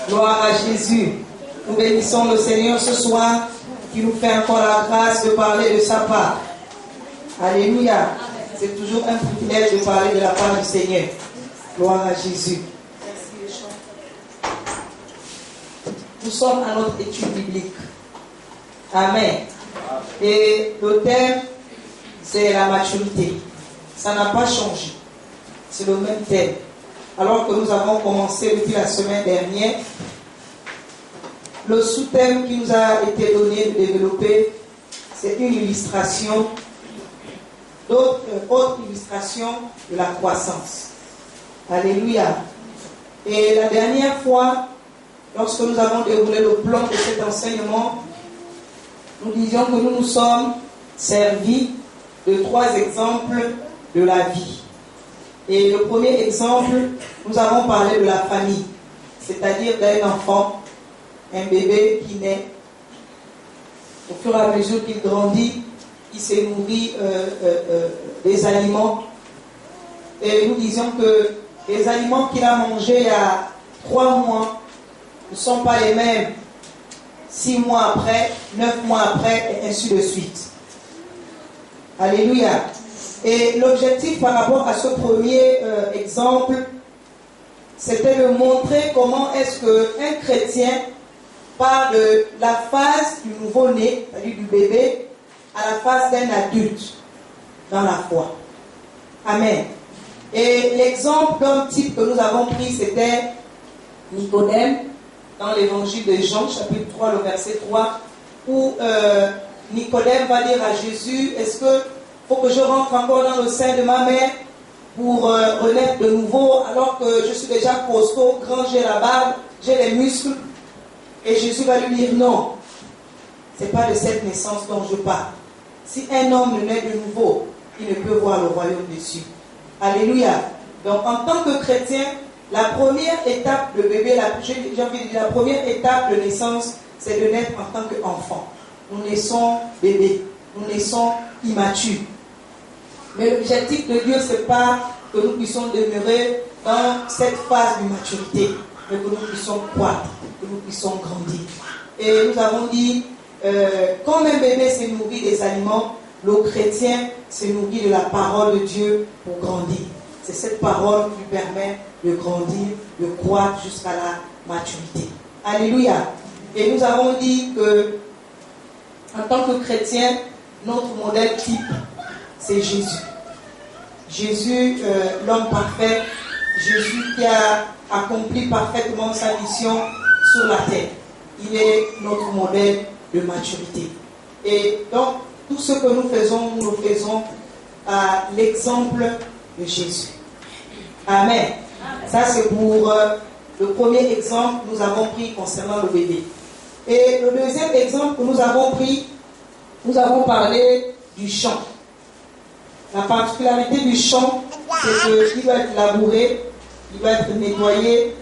Gloire à Jésus. Nous bénissons le Seigneur ce soir qui nous fait encore la grâce de parler de sa part. Alléluia. C'est toujours un privilège de parler de la part du Seigneur. Gloire à Jésus. Nous sommes à notre étude biblique. Amen. Et le thème, c'est la maturité. Ça n'a pas changé. C'est le même thème. Alors que nous avons commencé depuis la semaine dernière, le sous-thème qui nous a été donné de développer, c'est une illustration, autre illustration de la croissance. Alléluia. Et la dernière fois, lorsque nous avons déroulé le plan de cet enseignement, nous disions que nous nous sommes servis de 3 exemples de la vie. Et le premier exemple, nous avons parlé de la famille, c'est-à-dire d'un enfant, un bébé qui naît. Au fur et à mesure qu'il grandit, il se nourrit des aliments. Et nous disions que les aliments qu'il a mangés il y a 3 mois ne sont pas les mêmes 6 mois après, 9 mois après, et ainsi de suite. Alléluia. Et l'objectif par rapport à ce premier exemple, c'était de montrer comment est-ce qu'un chrétien part de la phase du nouveau-né, c'est-à-dire du bébé, à la phase d'un adulte dans la foi. Amen. Et l'exemple comme type que nous avons pris, c'était Nicodème, dans l'évangile de Jean, chapitre 3, le verset 3, où Nicodème va dire à Jésus, est-ce que faut que je rentre encore dans le sein de ma mère pour renaître de nouveau, alors que je suis déjà costaud, grand, j'ai la barbe, j'ai les muscles. Et Jésus va lui dire non, ce n'est pas de cette naissance dont je parle. Si un homme ne naît de nouveau, il ne peut voir le royaume des cieux. Alléluia. Donc en tant que chrétien, la première étape de bébé, la première étape de naissance, c'est de naître en tant qu'enfant. Nous naissons bébés, nous naissons immatures. Mais l'objectif de Dieu, ce n'est pas que nous puissions demeurer dans cette phase de maturité, mais que nous puissions croître, que nous puissions grandir. Et nous avons dit, comme un bébé se nourrit des aliments, le chrétien se nourrit de la parole de Dieu pour grandir. C'est cette parole qui lui permet de grandir, de croître jusqu'à la maturité. Alléluia. Et nous avons dit que, en tant que chrétien, notre modèle type, c'est Jésus. Jésus, l'homme parfait, Jésus qui a accompli parfaitement sa mission sur la terre. Il est notre modèle de maturité. Et donc, tout ce que nous faisons, nous le faisons à l'exemple de Jésus. Amen. Ça, c'est pour le premier exemple que nous avons pris concernant le bébé. Et le deuxième exemple que nous avons pris, nous avons parlé du champ. La particularité du champ, c'est qu'il doit être labouré, il doit être nettoyé,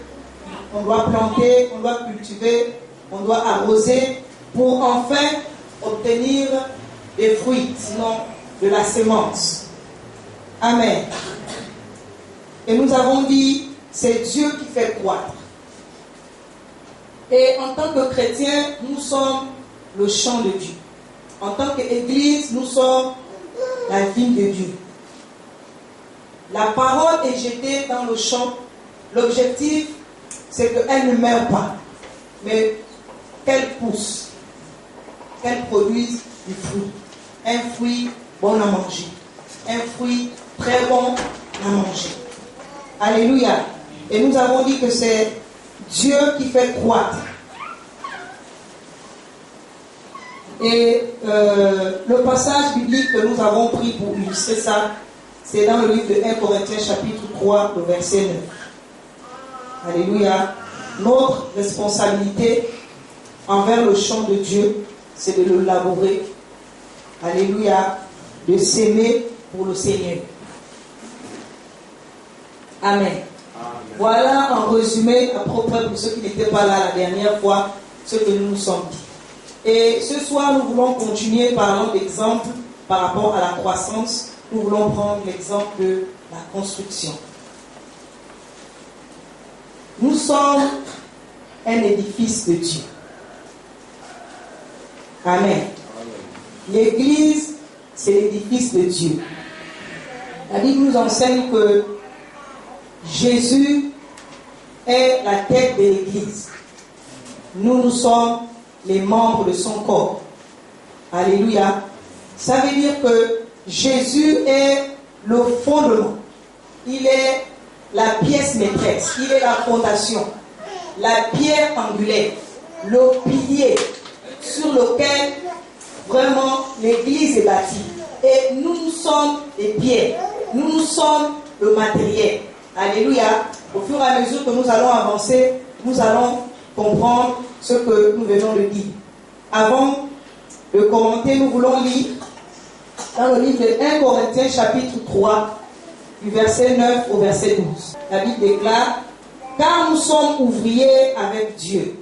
on doit planter, on doit cultiver, on doit arroser pour enfin obtenir des fruits, sinon de la semence. Amen. Et nous avons dit, c'est Dieu qui fait croître. Et en tant que chrétiens, nous sommes le champ de Dieu. En tant qu'Église, nous sommes la vigne de Dieu. La parole est jetée dans le champ. L'objectif, c'est qu'elle ne meure pas, mais qu'elle pousse, qu'elle produise du fruit. Un fruit bon à manger. Un fruit très bon à manger. Alléluia. Et nous avons dit que c'est Dieu qui fait croître. Et le passage biblique que nous avons pris pour illustrer ça, c'est dans le livre de 1 Corinthiens chapitre 3, le verset 9. Alléluia. notre responsabilité envers le champ de Dieu, c'est de le labourer. Alléluia. De s'aimer pour le Seigneur. Amen. Amen. Voilà en résumé, à propos pour ceux qui n'étaient pas là la dernière fois, ce que nous nous sommes dit. Et ce soir, nous voulons continuer parlant d'exemples par rapport à la croissance. Nous voulons prendre l'exemple de la construction. Nous sommes un édifice de Dieu. Amen. L'Église, c'est l'édifice de Dieu. La Bible nous enseigne que Jésus est la tête de l'Église. Nous sommes les membres de son corps. Alléluia. Ça veut dire que Jésus est le fondement. Il est la pièce maîtresse. Il est la fondation. La pierre angulaire. Le pilier sur lequel vraiment l'Église est bâtie. Et nous sommes les pierres. Nous sommes le matériel. Alléluia. Au fur et à mesure que nous allons avancer, nous allons comprendre ce que nous venons de dire. Avant de commenter, nous voulons lire dans le livre de 1 Corinthiens chapitre 3, du verset 9 au verset 12. La Bible déclare: car nous sommes ouvriers avec Dieu.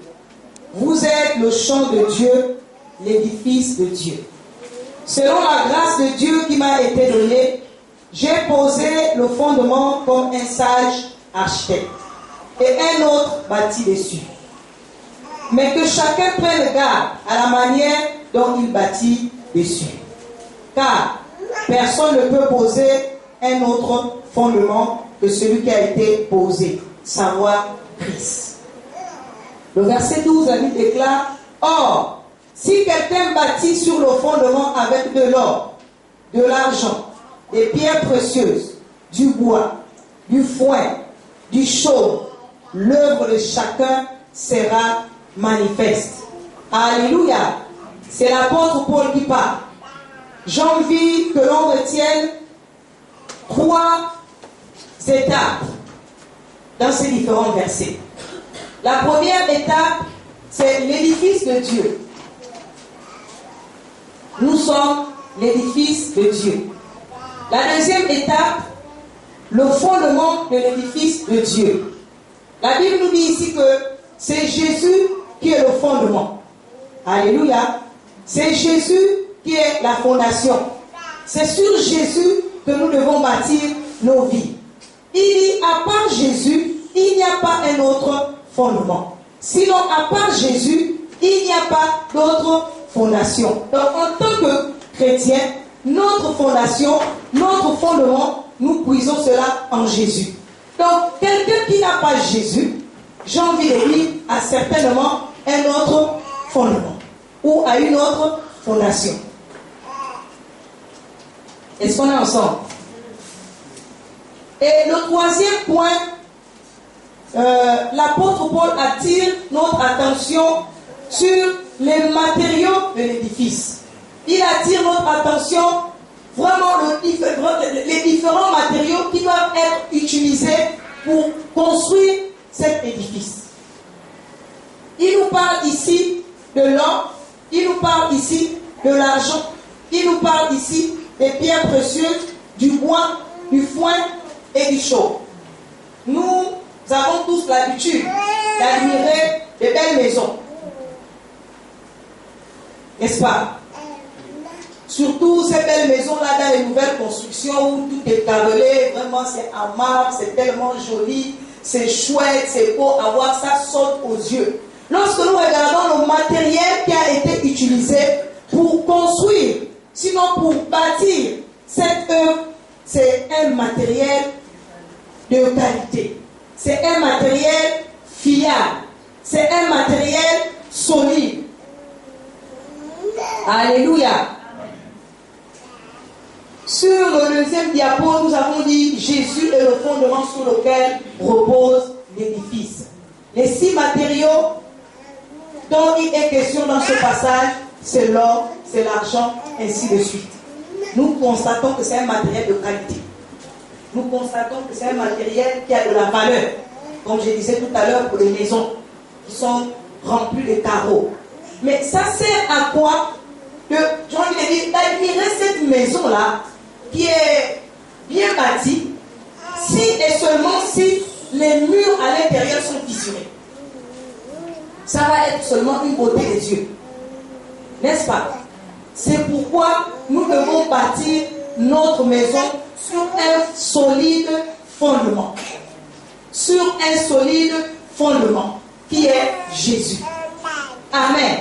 Vous êtes le champ de Dieu, l'édifice de Dieu. Selon la grâce de Dieu qui m'a été donnée, j'ai posé le fondement comme un sage architecte, et un autre bâtit dessus. Mais que chacun prenne garde à la manière dont il bâtit dessus. Car personne ne peut poser un autre fondement que celui qui a été posé, savoir Christ. Le verset 12, la Bible déclare: or, si quelqu'un bâtit sur le fondement avec de l'or, de l'argent, des pierres précieuses, du bois, du foin, du chaume, l'œuvre de chacun sera manifeste. Alléluia. C'est l'apôtre Paul qui parle. J'ai envie que l'on retienne 3 étapes dans ces différents versets. La première étape, c'est l'édifice de Dieu. Nous sommes l'édifice de Dieu. La deuxième étape, le fondement de l'édifice de Dieu. La Bible nous dit ici que c'est Jésus qui est le fondement. Alléluia. C'est Jésus qui est la fondation. C'est sur Jésus que nous devons bâtir nos vies. Il dit, à part Jésus, il n'y a pas un autre fondement. Sinon, à part Jésus, il n'y a pas d'autre fondation. Donc, en tant que chrétien, notre fondation, notre fondement, nous puisons cela en Jésus. Donc, quelqu'un qui n'a pas Jésus, j'ai envie de dire, a certainement un autre fondement ou a une autre fondation. Est-ce qu'on est ensemble? Et le troisième point, l'apôtre Paul attire notre attention sur les matériaux de l'édifice. Il attire notre attention vraiment les différents matériaux qui doivent être utilisés pour construire cet édifice. Il nous parle ici de l'or, il nous parle ici de l'argent, il nous parle ici des pierres précieuses, du bois, du foin et du chaume. Nous avons tous l'habitude d'admirer de belles maisons. N'est-ce pas? Surtout ces belles maisons-là dans les nouvelles constructions où tout est carrelé, vraiment c'est en marbre, c'est tellement joli, c'est chouette, c'est beau à voir, ça saute aux yeux. Lorsque nous regardons le matériel qui a été utilisé pour construire, sinon pour bâtir cette œuvre, c'est un matériel de qualité. C'est un matériel fiable. C'est un matériel solide. Alléluia. Sur le deuxième diapo, nous avons dit Jésus est le fondement sur lequel repose l'édifice. Les 6 matériaux dont il est question dans ce passage, c'est l'or, c'est l'argent, ainsi de suite. Nous constatons que c'est un matériel de qualité. Nous constatons que c'est un matériel qui a de la valeur. Comme je disais tout à l'heure pour les maisons. qui sont remplis de carreaux. Mais ça sert à quoi? J'ai envie de dire, d'admirer cette maison-là qui est bien bâtie, si et seulement si les murs à l'intérieur sont fissurés. Ça va être seulement une beauté des yeux. N'est-ce pas? C'est pourquoi nous devons bâtir notre maison sur un solide fondement. Sur un solide fondement qui est Jésus. Amen.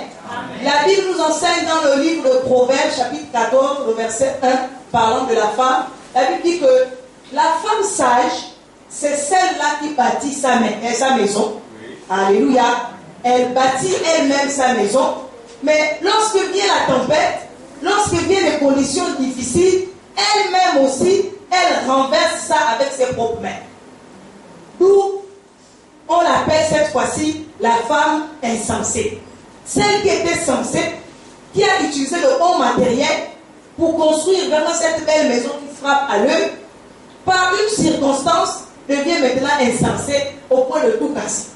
La Bible nous enseigne dans le livre de Proverbes, chapitre 14, le verset 1, parlant de la femme. La Bible dit que la femme sage, c'est celle-là qui bâtit sa maison. Alléluia. Elle bâtit elle-même sa maison. Mais lorsque vient la tempête, lorsque viennent les conditions difficiles, elle-même aussi, elle renverse ça avec ses propres mains. D'où on l'appelle cette fois-ci la femme insensée. Celle qui était censée, qui a utilisé le bon matériel pour construire vraiment cette belle maison qui frappe à l'œil, par une circonstance, devient maintenant insensée au point de tout casser.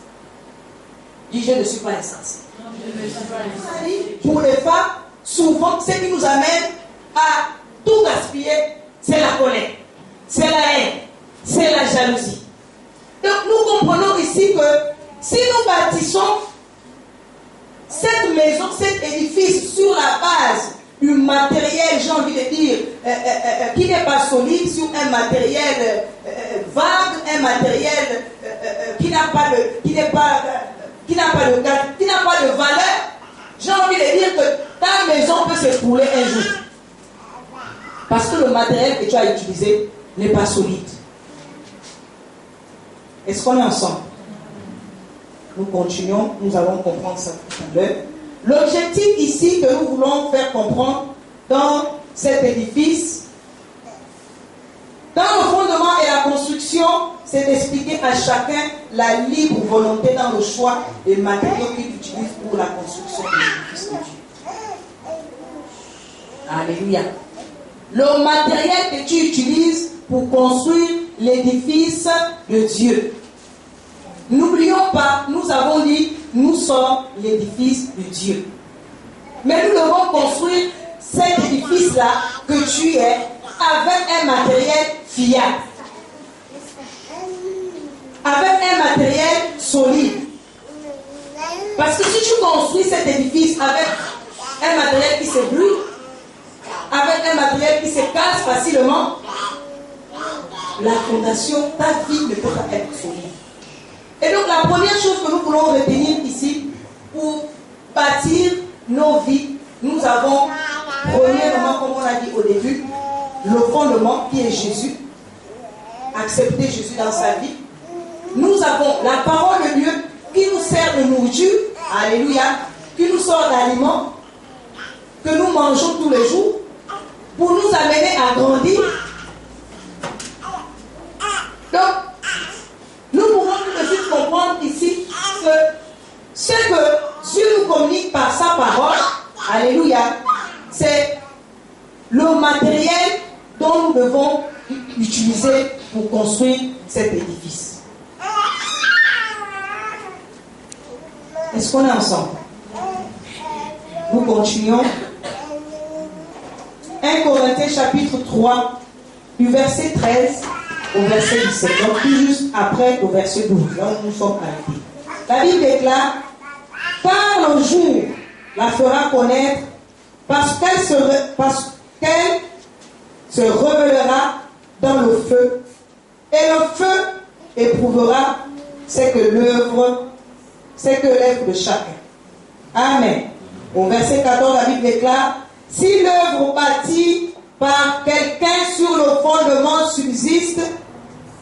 Dis, je ne suis pas insensée. Pour les femmes, souvent, ce qui nous amène à tout gaspiller, c'est la colère, c'est la haine, c'est la jalousie. Donc nous comprenons ici que si nous bâtissons cette maison, cet édifice sur la base du matériel, j'ai envie de dire, qui n'est pas solide, sur un matériel vague, un matériel qui n'a pas de valeur, j'ai envie de dire que ta maison peut s'écrouler un jour. Parce que le matériel que tu as utilisé n'est pas solide. Est-ce qu'on est ensemble? Nous continuons, nous allons comprendre ça tout à l'heure. L'objectif ici que nous voulons faire comprendre dans cet édifice, dans le fondement et la construction, c'est d'expliquer à chacun la libre volonté dans le choix des matériaux qu'il utilise pour la construction de l'édifice de Dieu. Alléluia. Le matériel que tu utilises pour construire l'édifice de Dieu. N'oublions pas, nous avons dit, nous sommes l'édifice de Dieu. Mais nous devons construire cet édifice-là que tu es avec un matériel fiable. Avec un matériel solide. Parce que si tu construis cet édifice avec un matériel qui se brûle, avec un matériel qui se casse facilement, la fondation, ta vie ne peut pas être solide. Et donc la première chose que nous voulons retenir ici, pour bâtir nos vies, nous avons, premièrement, comme on a dit au début, le fondement qui est Jésus. Accepter Jésus dans sa vie. Nous avons la parole de Dieu qui nous sert de nourriture, alléluia, qui nous sort d'aliments, que nous mangeons tous les jours, pour nous amener à grandir. Donc, nous pouvons tout de suite comprendre ici que ce que Dieu nous communique par sa parole, alléluia, c'est le matériel dont nous devons utiliser pour construire cet édifice. Est-ce qu'on est ensemble? Nous continuons. 1 Corinthiens chapitre 3, du verset 13 au verset 17. Donc tout juste après au verset 12, là où nous sommes arrêtés. La Bible déclare: car le jour la fera connaître, parce qu'elle se révélera dans le feu, et le feu éprouvera ce que l'œuvre de chacun. Amen. Au verset 14, la Bible déclare: si l'œuvre bâtie par quelqu'un sur le fondement subsiste,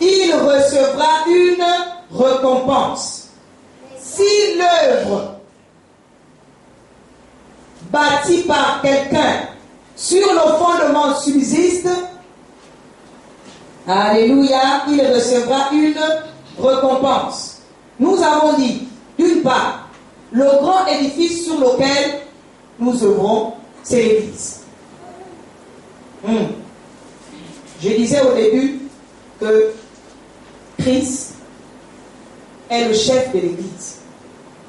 il recevra une récompense. Si l'œuvre bâtie par quelqu'un sur le fondement subsiste, alléluia, il recevra une récompense. Nous avons dit, d'une part, le grand édifice sur lequel nous œuvrons, c'est l'Église. Je disais au début que Christ est le chef de l'Église.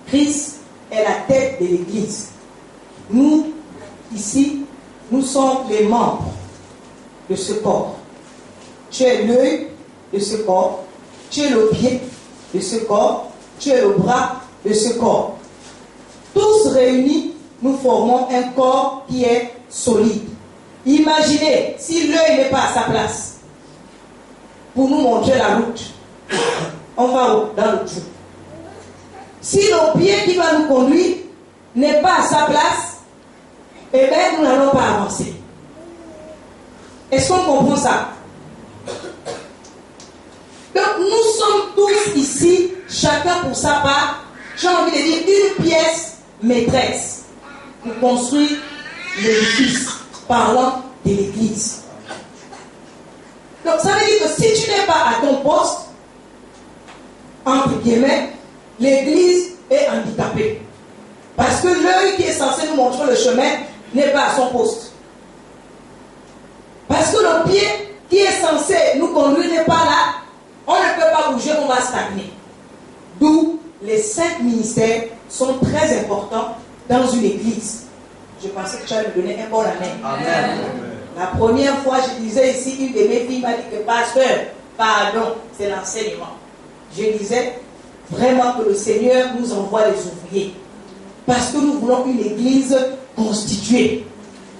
Christ est la tête de l'Église. Nous, ici, nous sommes les membres de ce corps. Tu es l'œil de ce corps, tu es le pied de ce corps, tu es le bras de ce corps. Tous réunis, nous formons un corps qui est solide. Imaginez si l'œil n'est pas à sa place pour nous montrer la route. On va dans le trou. Si le pied qui va nous conduire n'est pas à sa place, eh bien nous n'allons pas avancer. Est-ce qu'on comprend ça? Donc nous sommes tous ici, chacun pour sa part, j'ai envie de dire une pièce maîtresse pour construire l'édifice, parlant de l'église. Donc ça veut dire que si tu n'es pas à ton poste, entre guillemets, l'église est handicapée. Parce que l'œil qui est censé nous montrer le chemin n'est pas à son poste. Parce que le pied qui est censé nous conduire n'est pas là, on ne peut pas bouger, on va stagner. D'où les 5 ministères sont très importants dans une église. Je pensais que tu allais me donner un bon amen. Amen. La première fois, je disais ici, une de mes filles m'a dit que pasteur, pardon, c'est l'enseignement. Je disais vraiment que le Seigneur nous envoie les ouvriers. Parce que nous voulons une église constituée,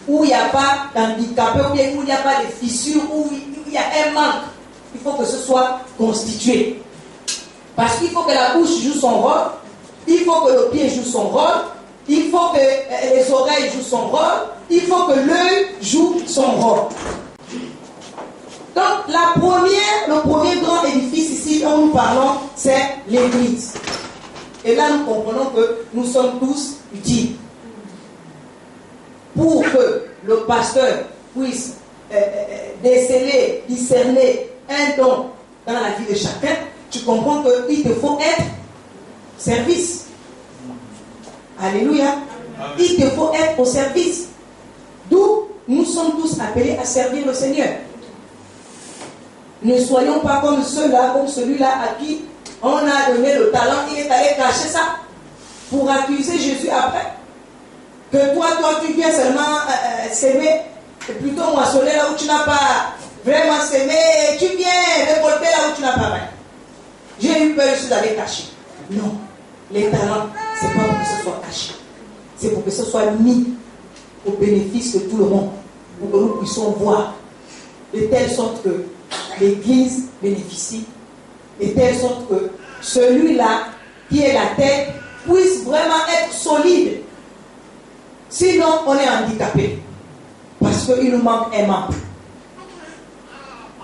où il n'y a pas d'handicapés, où il n'y a pas de fissures, où il y a un manque. Il faut que ce soit constitué. Parce qu'il faut que la bouche joue son rôle, il faut que le pied joue son rôle, il faut que les oreilles jouent son rôle, il faut que l'œil joue son rôle. Donc, le premier grand édifice ici dont nous parlons, c'est l'église. Et là, nous comprenons que nous sommes tous utiles. Pour que le pasteur puisse déceler, discerner un don dans la vie de chacun, tu comprends qu'il te faut être service. Alléluia. Il te faut être au service. D'où nous sommes tous appelés à servir le Seigneur. Ne soyons pas comme ceux-là, comme celui-là à qui on a donné le talent, il est allé cacher ça pour accuser Jésus après. Que toi tu viens seulement s'aimer, plutôt moissonner là où tu n'as pas vraiment s'aimé, et tu viens récolter là où tu n'as pas vraiment. J'ai eu peur, je suis allé cacher. Non, les talents, c'est pas pour que ce soit caché. C'est pour que ce soit mis au bénéfice de tout le monde, pour que nous puissions voir, de telle sorte que l'Église bénéficie, de telle sorte que celui-là, qui est la tête, puisse vraiment être solide. Sinon, on est handicapé. Parce qu'il nous manque un membre.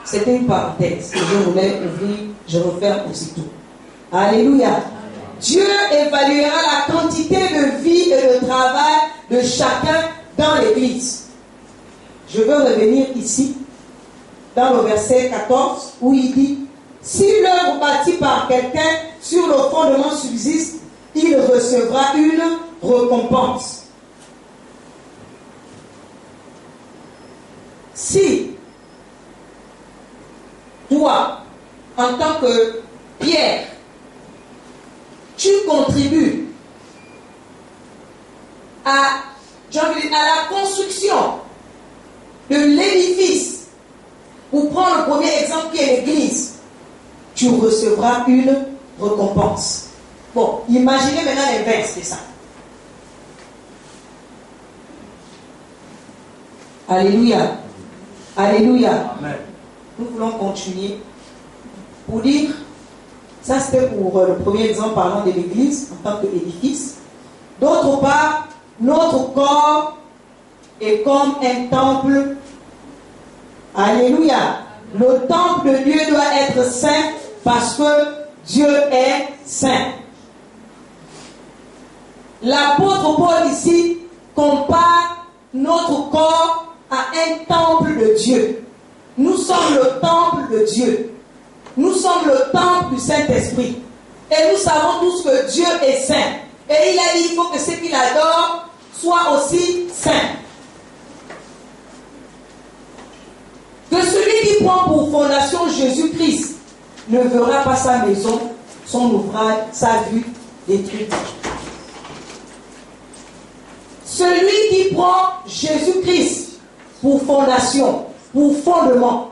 C'était une parenthèse que je voulais ouvrir, je referme aussitôt. Alléluia. Dieu évaluera la quantité de vie et de travail de chacun dans l'Église. Je veux revenir ici, dans le verset 14, où il dit: si l'œuvre bâtie par quelqu'un sur le fondement subsiste, il recevra une récompense. Si toi, en tant que Pierre, tu contribues à la construction de l'édifice, pour prendre le premier exemple qui est l'église, tu recevras une récompense. Bon, imaginez maintenant l'inverse de ça. Alléluia. Alléluia. Amen. Nous voulons continuer pour dire, ça c'était pour le premier exemple parlant de l'église en tant qu'édifice. D'autre part, notre corps est comme un temple. Alléluia. Le temple de Dieu doit être saint parce que Dieu est saint. L'apôtre Paul ici compare notre corps à un temple de Dieu. Nous sommes le temple de Dieu. Nous sommes le temple du Saint-Esprit. Et nous savons tous que Dieu est saint. Et il a dit qu'il faut que ceux qui l'adorent soient aussi saints. Que celui qui prend pour fondation Jésus-Christ ne verra pas sa maison, son ouvrage, sa vue détruite. Celui qui prend Jésus-Christ pour fondation, pour fondement.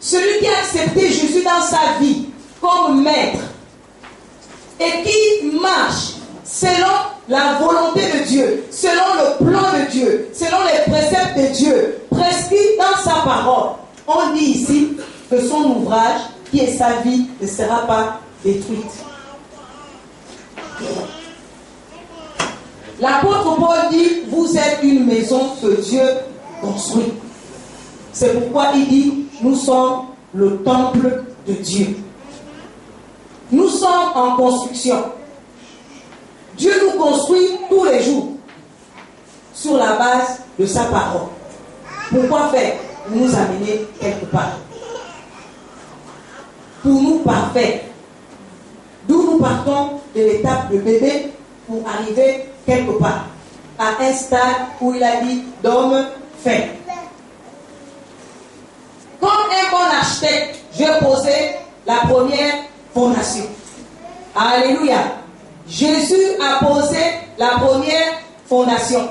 Celui qui a accepté Jésus dans sa vie comme maître et qui marche selon la volonté de Dieu, selon le plan de Dieu, selon les préceptes de Dieu, prescrits dans sa parole. On dit ici que son ouvrage, qui est sa vie, ne sera pas détruite. L'apôtre Paul dit, vous êtes une maison que Dieu construit. C'est pourquoi il dit, nous sommes le temple de Dieu. Nous sommes en construction. Dieu nous construit tous les jours sur la base de sa parole. Pourquoi faire? Pour nous amener quelque part. Pour nous parfaire. D'où nous partons de l'étape de bébé pour arriver quelque part. À un stade où il a dit d'homme fait. Comme un bon architecte, je posais la première fondation. Alléluia. Jésus a posé la première fondation.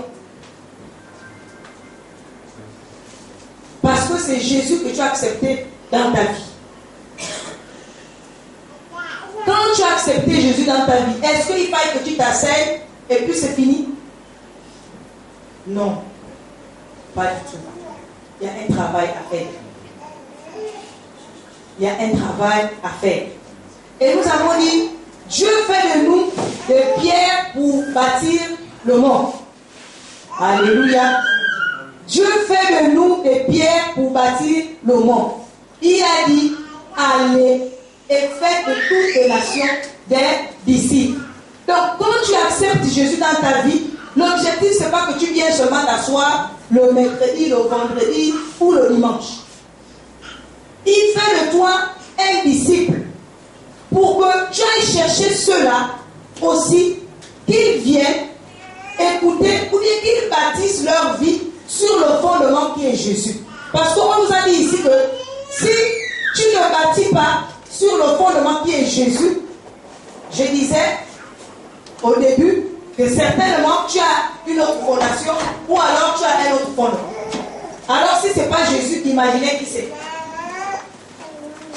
Parce que c'est Jésus que tu as accepté dans ta vie. Quand tu as accepté Jésus dans ta vie, est-ce qu'il faille que tu t'asseyes et puis c'est fini? Non. Pas du tout. Il y a un travail à faire. Il y a un travail à faire. Et nous avons dit, Dieu fait de nous des pierres pour bâtir le monde. Alléluia. Dieu fait de nous des pierres pour bâtir le monde. Il a dit, allez et faites de toutes les nations des disciples. Donc, quand tu acceptes Jésus dans ta vie, l'objectif, ce n'est pas que tu viens seulement t'asseoir le mercredi, le vendredi ou le dimanche. Il fait de toi un disciple pour que tu ailles chercher ceux-là aussi, qu'ils viennent écouter ou bien qu'ils bâtissent leur vie sur le fondement qui est Jésus. Parce qu'on nous a dit ici que si tu ne bâtis pas sur le fondement qui est Jésus, je disais au début que certainement tu as une autre fondation ou alors tu as un autre fondement. Alors si ce n'est pas Jésus, imaginez qui c'est.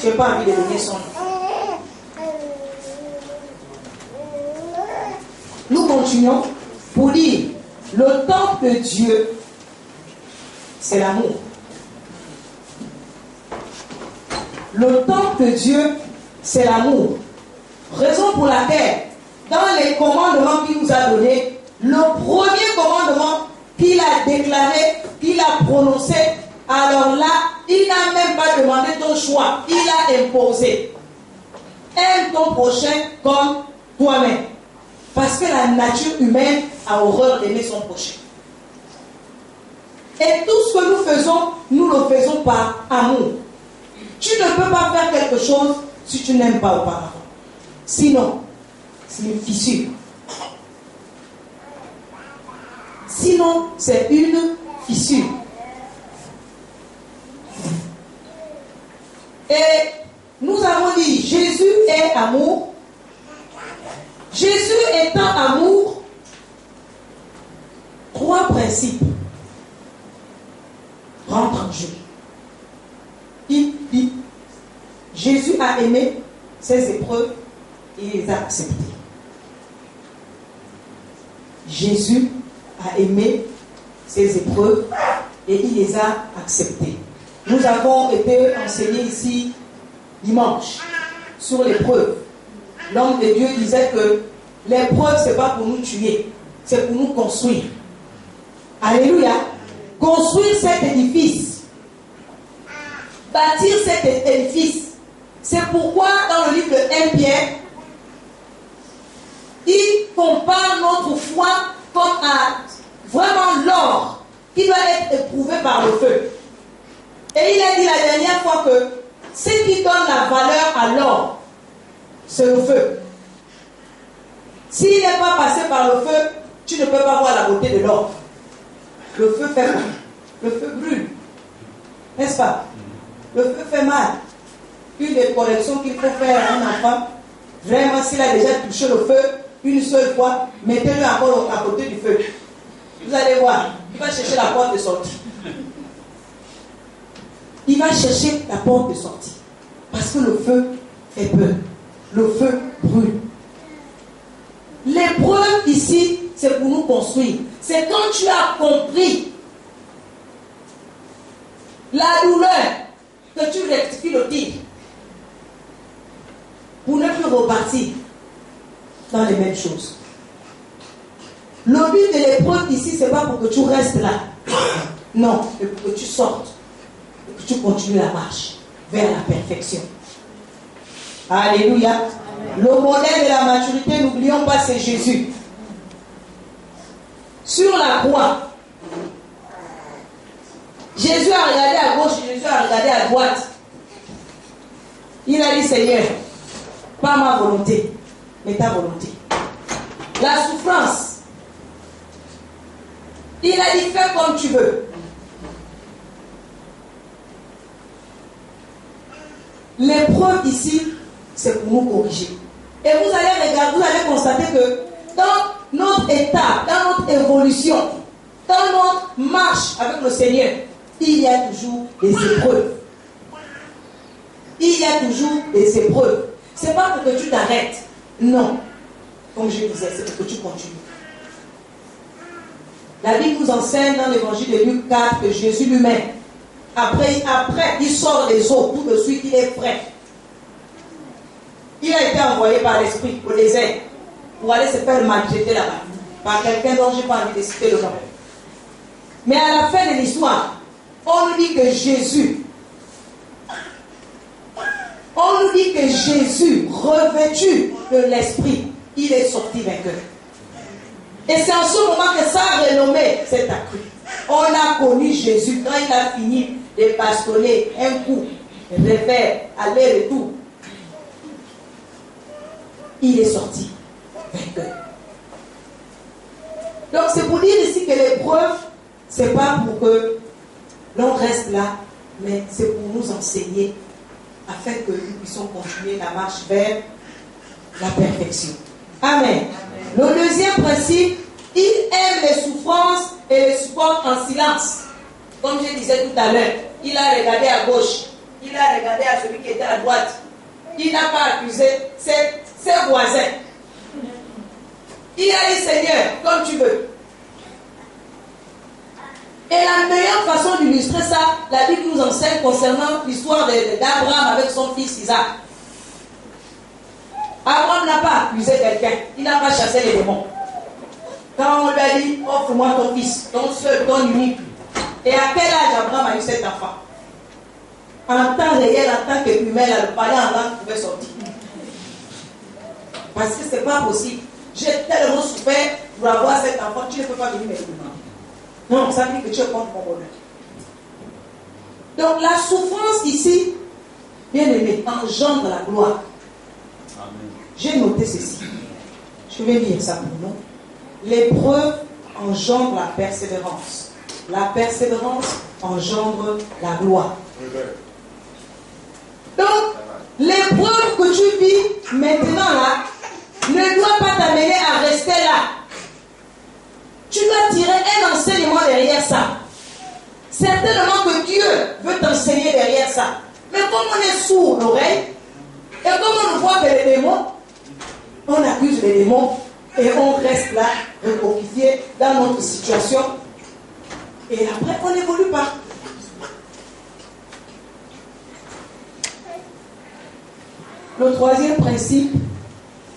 Je n'ai pas envie de donner son nom. Nous continuons pour dire le temple de Dieu, c'est l'amour. Le temple de Dieu, c'est l'amour. Raison pour laquelle, dans les commandements qu'il nous a donnés, le premier commandement qu'il a déclaré, qu'il a prononcé, alors là, il n'a même pas demandé ton choix, il a imposé. Aime ton prochain comme toi-même. Parce que la nature humaine a horreur d'aimer son prochain. Et tout ce que nous faisons, nous le faisons par amour. Tu ne peux pas faire quelque chose si tu n'aimes pas auparavant. Sinon, c'est une fissure. Sinon, c'est une fissure. Et nous avons dit, Jésus est amour. Jésus étant amour, trois principes rentrent en jeu. Il dit, Jésus a aimé ses épreuves et il les a acceptées. Jésus a aimé ses épreuves et il les a acceptées. Nous avons été enseignés ici dimanche sur l'épreuve. L'homme de Dieu disait que l'épreuve, ce n'est pas pour nous tuer, c'est pour nous construire. Alléluia. Construire cet édifice. Bâtir cet édifice. C'est pourquoi dans le livre de 1 Pierre, il compare notre foi comme à vraiment l'or qui doit être éprouvé par le feu. Et il a dit la dernière fois que ce qui donne la valeur à l'or, c'est le feu. S'il n'est pas passé par le feu, tu ne peux pas voir la beauté de l'or. Le feu fait mal. Le feu brûle. N'est-ce pas? Le feu fait mal. Une des corrections qu'il faut faire à un enfant, vraiment, s'il a déjà touché le feu une seule fois, mettez-le encore à côté du feu. Vous allez voir, il va chercher la porte de sortie. Il va chercher la porte de sortie. Parce que le feu est peur. Le feu brûle. L'épreuve ici, c'est pour nous construire. C'est quand tu as compris la douleur que tu rectifies le tir. Pour ne plus repartir dans les mêmes choses. Le but de l'épreuve ici, ce n'est pas pour que tu restes là. Non, c'est pour que tu sortes. Et que tu continues la marche vers la perfection. Alléluia. Amen. Le modèle de la maturité, n'oublions pas, c'est Jésus. Sur la croix, Jésus a regardé à gauche, Jésus a regardé à droite. Il a dit, Seigneur, pas ma volonté, mais ta volonté. La souffrance, il a dit, fais comme tu veux. L'épreuve ici, c'est pour nous corriger. Et vous allez regarder, vous allez constater que dans notre état, dans notre évolution, dans notre marche avec le Seigneur, il y a toujours des épreuves. Il y a toujours des épreuves. Ce n'est pas pour que tu t'arrêtes. Non. Comme je disais, c'est pour que tu continues. La Bible nous enseigne dans l'évangile de Luc 4 que Jésus lui-même, après, il sort des eaux, tout de suite, il est prêt. Il a été envoyé par l'Esprit au désert pour aller se faire maltraiter là-bas par quelqu'un dont je n'ai pas envie de citer le nom. Mais à la fin de l'histoire, on nous dit que Jésus, revêtu de l'Esprit, il est sorti vainqueur. Et c'est en ce moment que sa renommée s'est accrue. On a connu Jésus quand il a fini de bastonner un coup, refaire, aller-retour. Il est sorti vainqueur. Donc c'est pour dire ici que l'épreuve, ce n'est pas pour que l'on reste là, mais c'est pour nous enseigner afin que nous puissions continuer la marche vers la perfection. Amen. Le deuxième principe, il aime les souffrances et les supporte en silence. Comme je disais tout à l'heure, il a regardé à gauche, il a regardé à celui qui était à droite. Il n'a pas accusé ses voisins. Il a dit, Seigneur, comme tu veux. Et la meilleure façon d'illustrer ça, la Bible nous enseigne concernant l'histoire d'Abraham avec son fils Isaac. Abraham n'a pas accusé quelqu'un, il n'a pas chassé les démons. Quand on lui a dit, offre-moi ton fils, ton seul, ton unique. Et à quel âge Abraham a eu cet enfant? En temps réel, en tant qu'humain, le parler en langue pouvait sortir. Parce que ce n'est pas possible. J'ai tellement souffert pour avoir cet enfant, tu ne peux pas venir me demander. Non, ça veut dire que tu es contre mon bonheur. Donc la souffrance ici, bien aimé, engendre la gloire. Amen. J'ai noté ceci. Je vais lire ça pour nous. L'épreuve engendre la persévérance. La persévérance engendre la gloire. Donc, l'épreuve que tu vis maintenant là ne doit pas t'amener à rester là. Tu dois tirer un enseignement derrière ça. Certainement que Dieu veut t'enseigner derrière ça. Mais comme on est sourd l'oreille, et comme on ne voit que les démons, on accuse les démons et on reste là, recroquevillé dans notre situation. Et après, on n'évolue pas. Le troisième principe,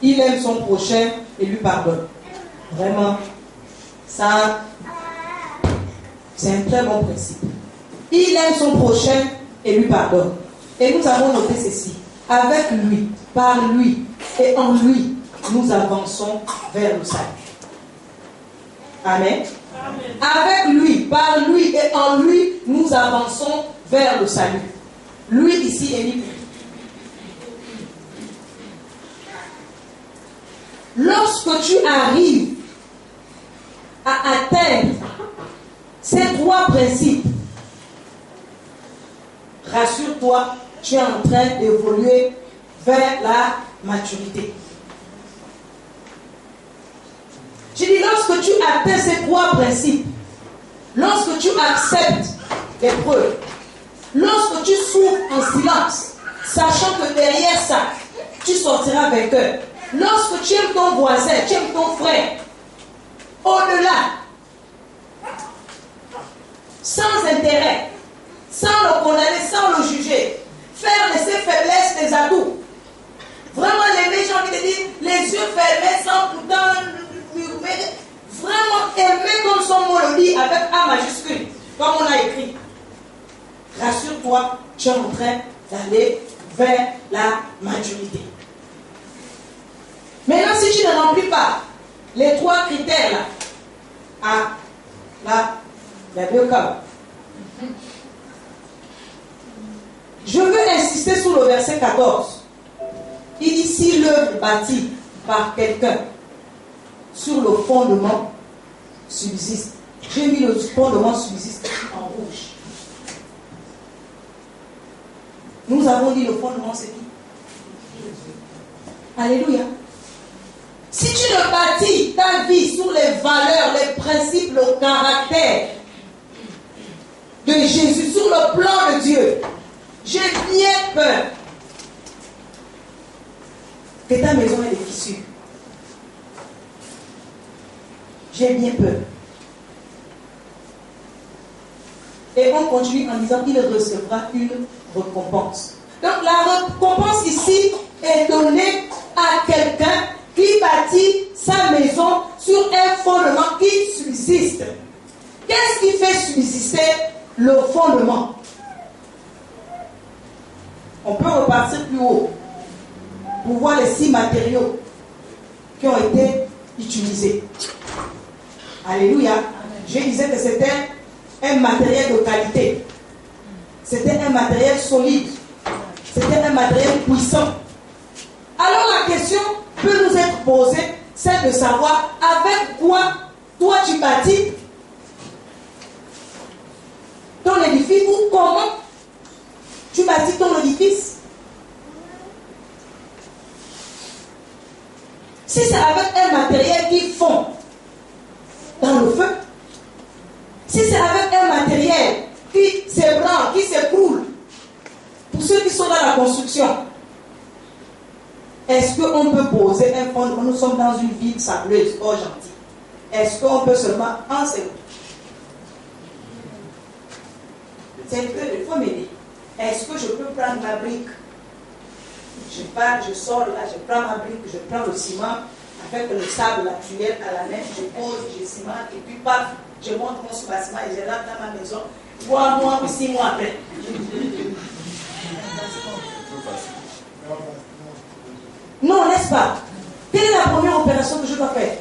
il aime son prochain et lui pardonne. Vraiment, ça, c'est un très bon principe. Il aime son prochain et lui pardonne. Et nous avons noté ceci. Avec lui, par lui et en lui, nous avançons vers le salut. Amen. Amen. Avec lui, par lui et en lui, nous avançons vers le salut. Lui ici est libre. Lorsque tu arrives à atteindre ces trois principes, rassure-toi, tu es en train d'évoluer vers la maturité. Je dis, lorsque lorsque tu atteins ces 3 principes, lorsque tu acceptes l'épreuve, lorsque tu souffres en silence, sachant que derrière ça, tu sortiras vainqueur. Lorsque tu aimes ton voisin, tu aimes ton frère, au-delà, sans intérêt, sans le condamner, sans le juger, faire de ses faiblesses des atouts. Vraiment l'aimer, j'ai envie de dire, les yeux fermés sans pourtant murmurer. Vraiment aimer comme son mot le dit, avec A majuscule, comme on a écrit. Rassure-toi, tu es en train d'aller vers la maturité. Maintenant, si tu ne remplis pas les 3 critères là, là, il y a 2 cas. Je veux insister sur le verset 14. Il dit, si l'œuvre bâtie par quelqu'un sur le fondement subsiste. J'ai mis le fondement subsiste en rouge. Nous avons dit le fondement c'est qui? Alléluia. Si tu ne bâtis ta vie sur les valeurs, les principes, le caractère de Jésus, sur le plan de Dieu, j'ai bien peur que ta maison ait des fissures. J'ai bien peur. Et on continue en disant qu'il recevra une récompense. Donc la récompense ici est donnée à quelqu'un qui bâtit sa maison sur un fondement qui subsiste. Qu'est-ce qui fait subsister le fondement? On peut repartir plus haut pour voir les 6 matériaux qui ont été utilisés. Alléluia. Amen. Je disais que c'était un matériel de qualité. C'était un matériel solide. C'était un matériel puissant. Alors la question peut nous être posée, c'est de savoir avec quoi toi tu bâtis ton édifice ou comment tu bâtis ton édifice. Si c'est avec un matériel qui fond dans le feu, si c'est avec un matériel qui s'ébranle, qui s'écroule, pour ceux qui sont dans la construction, est-ce qu'on peut poser un fondement? Nous sommes dans une ville sableuse, oh gentil. Est-ce qu'on peut seulement enseigner? C'est que il faut m'aider. Est-ce que je peux prendre ma brique? Je sors là, je prends ma brique, je prends le ciment, avec le sable, la tuile à la main, je pose, je cimente, et puis paf, je monte mon sous-bâtiment et je rentre dans ma maison. 3 mois ou 6 mois après. Non, n'est-ce pas? Quelle est la première opération que je dois faire?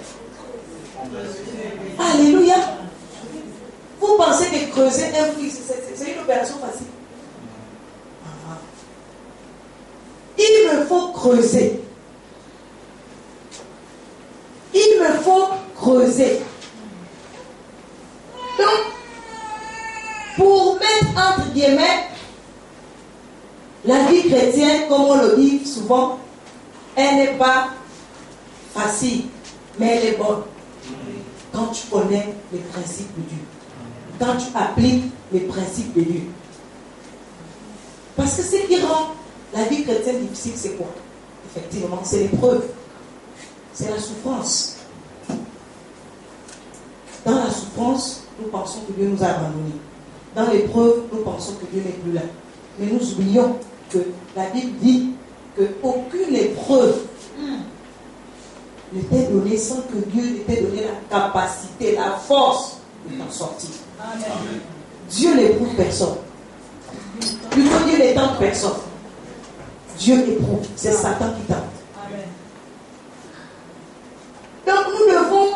Alléluia. Vous pensez que creuser un puits, c'est une opération facile? Il me faut creuser. Il me faut creuser. Donc, pour mettre entre guillemets la vie chrétienne, comme on le dit souvent, elle n'est pas facile, mais elle est bonne. Quand tu connais les principes de Dieu. Quand tu appliques les principes de Dieu. Parce que ce qui rend la vie chrétienne difficile, c'est quoi? Effectivement, c'est l'épreuve. C'est la souffrance. Dans la souffrance, nous pensons que Dieu nous a abandonnés. Dans l'épreuve, nous pensons que Dieu n'est plus là. Mais nous oublions que la Bible dit qu'aucune épreuve n'était donnée sans que Dieu n'ait donné la capacité, la force de t'en sortir. Amen. Dieu n'éprouve personne. Plutôt Dieu ne tente personne. Dieu éprouve. C'est Satan qui tente. Amen. Donc nous devons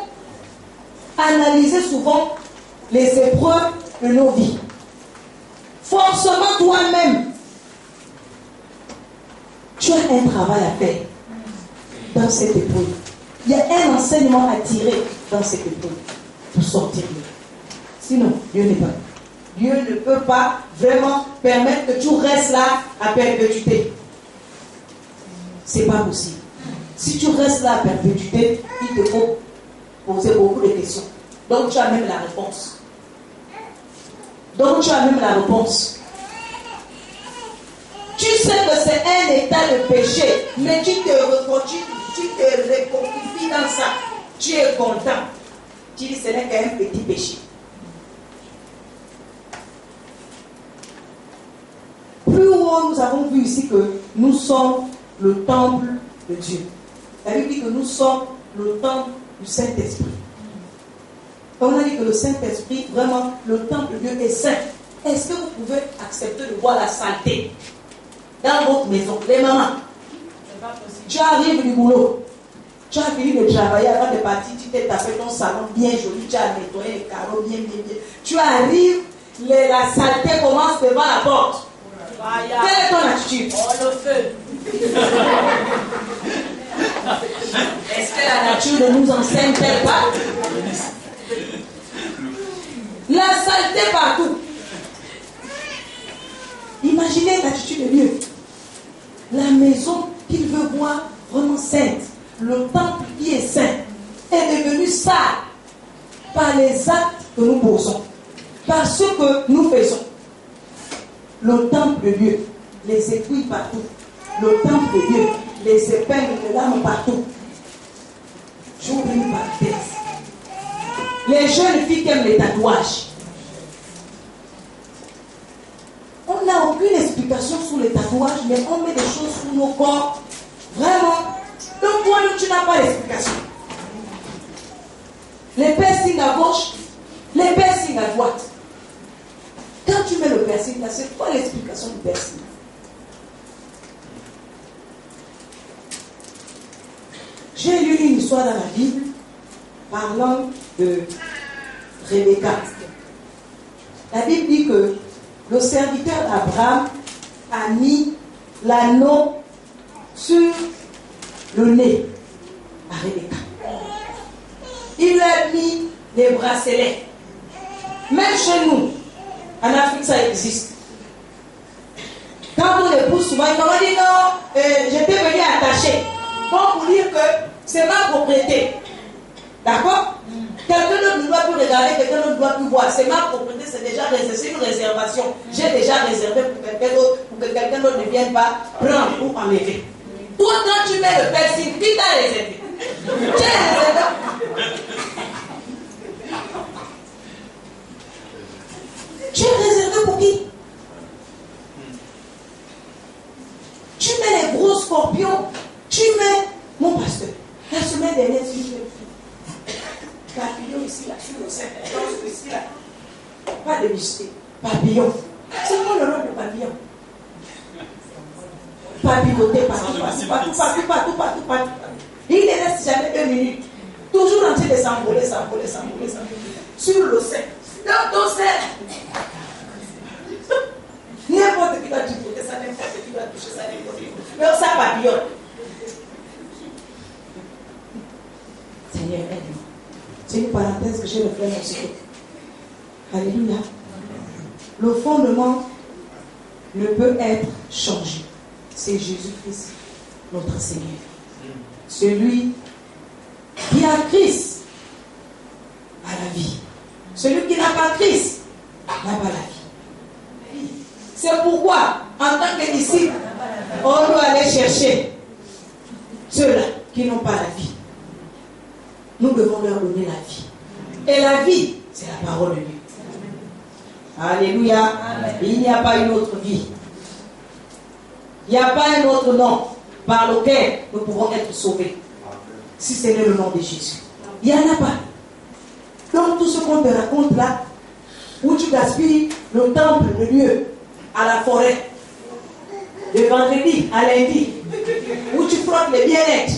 analyser souvent les épreuves de nos vies. Forcément toi-même, tu as un travail à faire dans cette épreuve. Il y a un enseignement à tirer dans cette épreuve pour sortir de là. Sinon, Dieu n'est pas. Dieu ne peut pas vraiment permettre que tu restes là à perpétuité. C'est pas possible. Si tu restes là à perpétuité, il te faut poser beaucoup de questions. Donc tu as même la réponse. Donc tu as même la réponse. Tu sais que c'est un état de péché, mais tu te reconfies dans ça. Tu es content. Tu dis ce n'est qu'un petit péché. Plus haut, nous avons vu ici que nous sommes le temple de Dieu. La Bible dit que nous sommes le temple du Saint-Esprit. On a dit que le Saint-Esprit, vraiment, le temple de Dieu est saint. Est-ce que vous pouvez accepter de voir la saleté dans votre maison? Les mamans, tu arrives du boulot, tu as fini de travailler avant de partir, tu t'es tapé ton salon bien joli, tu as nettoyé les carreaux bien. Tu arrives, la saleté commence devant la porte. Quelle est ton attitude? Oh, le feu. Est-ce que la nature ne nous enseigne-t-elle pas? La saleté partout. Imaginez l'attitude de Dieu. La maison qu'il veut voir vraiment sainte, le temple qui est saint, est devenu sale par les actes que nous posons, par ce que nous faisons. Le temple de Dieu, les aiguilles partout. Le temple de Dieu, les épingles de l'âme partout. J'ouvre une parenthèse. Les jeunes filles qui aiment les tatouages. On n'a aucune explication sur les tatouages, mais on met des choses sur nos corps. Vraiment. Donc toi, tu n'as pas d'explication. Les piercings à gauche, les piercings à droite. Quand tu mets le piercing là, c'est quoi l'explication du piercing? J'ai lu une histoire dans la Bible parlant de Rebecca. La Bible dit que le serviteur d'Abraham a mis l'anneau sur le nez à Rebecca. Il lui a mis les bracelets. Même chez nous, en Afrique, ça existe. Quand on épouse souvent, il m'a dit non, j'étais venu attacher. Donc pour dire que c'est ma propriété. D'accord? Quelqu'un d'autre ne doit plus regarder, quelqu'un d'autre ne doit plus voir. C'est ma propriété, c'est déjà réservé, c'est une réservation. J'ai déjà réservé pour quelqu'un d'autre, pour que quelqu'un d'autre ne vienne pas prendre ou enlever. Toi, quand tu mets le piercing, qui t'a réservé? Tu es réservé. Tu es réservé pour qui? Tu mets les gros scorpions, tu mets mon pasteur. La semaine dernière, si je fais papillon ici, là, sur le sein, ici, là. Pas de biscuit, papillon. C'est quoi le nom de papillon? Papilloter, partout. Il ne reste jamais 2 minutes. Toujours en train de s'envoler. Sur le sein. Dans ton sein. N'importe qui va tripoter ça, n'importe qui va toucher ça, n'importe qui. Mais ça papillonne. Seigneur, aide-moi. C'est une parenthèse que je vais faire dans ce truc. Alléluia. Le fondement ne peut être changé. C'est Jésus-Christ, notre Seigneur. Celui qui a Christ a la vie. Celui qui n'a pas Christ n'a pas la vie. C'est pourquoi, en tant que disciple, on doit aller chercher ceux-là qui n'ont pas la vie. Nous devons leur donner la vie. Et la vie, c'est la parole de Dieu. Alléluia. Amen. Il n'y a pas une autre vie. Il n'y a pas un autre nom par lequel nous pouvons être sauvés. Si ce n'est le nom de Jésus. Il n'y en a pas. Donc tout ce qu'on te raconte là, où tu gaspilles le temple de Dieu à la forêt, de vendredi à lundi, où tu frottes les bien-être,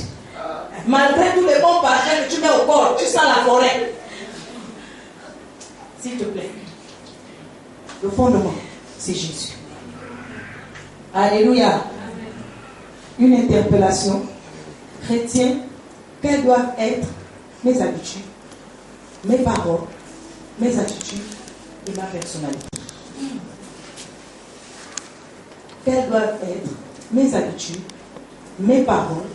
malgré tous les bons parfums que tu mets au corps, tu sens la forêt. S'il te plaît. Le fondement, c'est Jésus. Alléluia. Une interpellation. Chrétien, quelles doivent être mes habitudes, mes paroles, mes attitudes et ma personnalité? Quelles doivent être mes habitudes, mes paroles,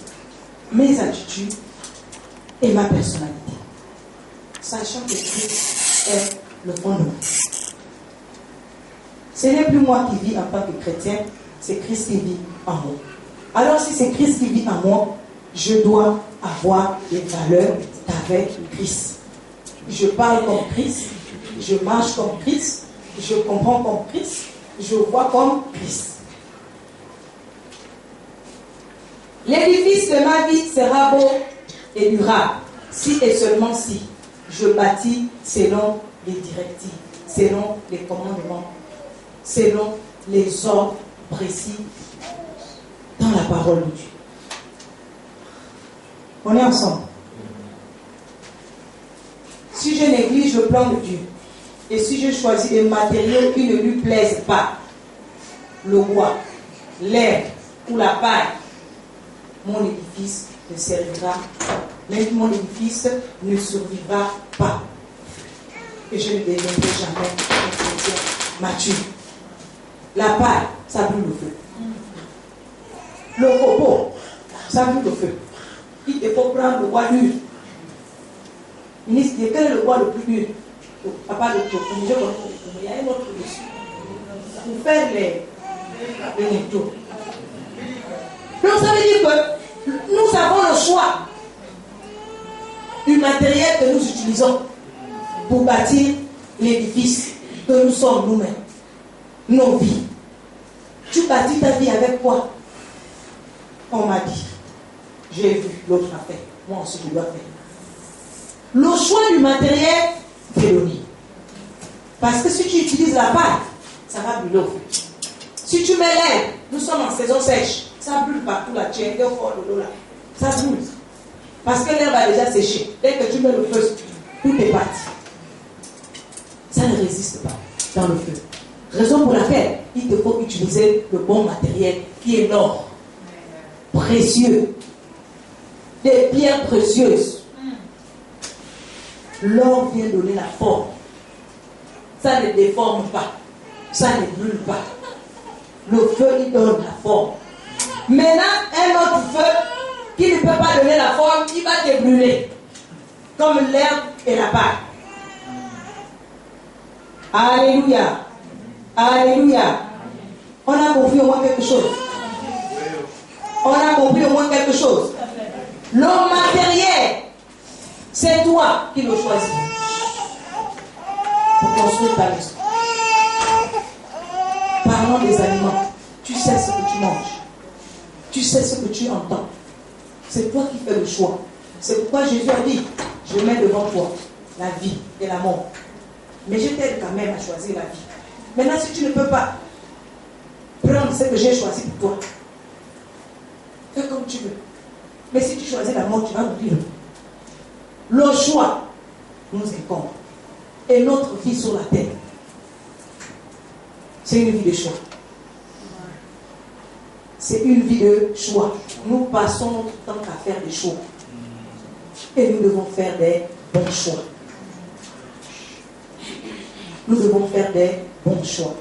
mes attitudes et ma personnalité? sachant que Christ est le fondement. Ce n'est plus moi qui vis en tant que chrétien, c'est Christ qui vit en moi. Alors si c'est Christ qui vit en moi, je dois avoir les valeurs qu'avec Christ. Je parle comme Christ, je marche comme Christ, je comprends comme Christ, je vois comme Christ. L'édifice de ma vie sera beau et durable, si et seulement si je bâtis selon les directives, selon les commandements, selon les ordres précis dans la parole de Dieu. On est ensemble. Si je néglige le plan de Dieu, et si je choisis des matériaux qui ne lui plaisent pas, le bois, l'herbe ou la paille, mon édifice ne servira, même mon édifice ne survivra pas. Et je ne deviendrai jamais un chrétien mature. La paille, ça brûle le feu. Le copeau, ça brûle le feu. Il te faut prendre le bois dur. Ministre, quel est le bois le plus dur? Papa de Tio, il y a un autre dessus. Pour faire les métaux. Donc ça veut dire que nous avons le choix du matériel que nous utilisons pour bâtir l'édifice que nous sommes nous-mêmes. Nos vies. Tu bâtis ta vie avec quoi? On m'a dit. J'ai vu, l'autre a fait. Moi aussi je dois faire. Le choix du matériel, c'est le nid. Parce que si tu utilises la paille, ça va brûler au feu. Si tu mets l'herbe, nous sommes en saison sèche, ça brûle partout là, tu es fort de l'eau là. Ça brûle. Parce que l'herbe a déjà séché. Dès que tu mets le feu, tout est parti. Ça ne résiste pas dans le feu. Raison pour laquelle il te faut utiliser le bon matériel qui est l'or. Précieux. Des pierres précieuses. L'or vient donner la forme. Ça ne déforme pas. Ça ne brûle pas. Le feu, il donne la forme. Maintenant, un autre feu qui ne peut pas donner la forme, il va te brûler. Comme l'herbe et la paille. Alléluia. Alléluia. On a compris au moins quelque chose. On a compris au moins quelque chose. Le matériel, c'est toi qui le choisis pour construire ta maison. Parlons des aliments. Tu sais ce que tu manges. Tu sais ce que tu entends. C'est toi qui fais le choix. C'est pourquoi Jésus a dit, je mets devant toi la vie et la mort. Mais je t'aide quand même à choisir la vie. Maintenant, si tu ne peux pas prendre ce que j'ai choisi pour toi, fais comme tu veux. Mais si tu choisis la mort, tu vas mourir. Le choix nous incombe. Et notre vie sur la terre, c'est une vie de choix. C'est une vie de choix. Nous passons notre temps à faire des choix. Et nous devons faire des bons choix. Nous devons faire des bons choix.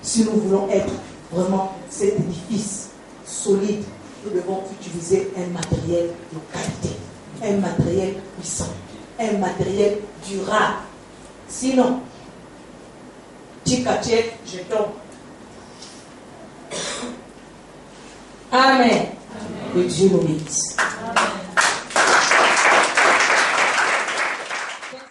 Si nous voulons être vraiment cet édifice solide, nous devons utiliser un matériel de qualité, un matériel puissant, un matériel durable. Sinon, tic-tac, je tombe. Amen. Que Dieu nous bénisse.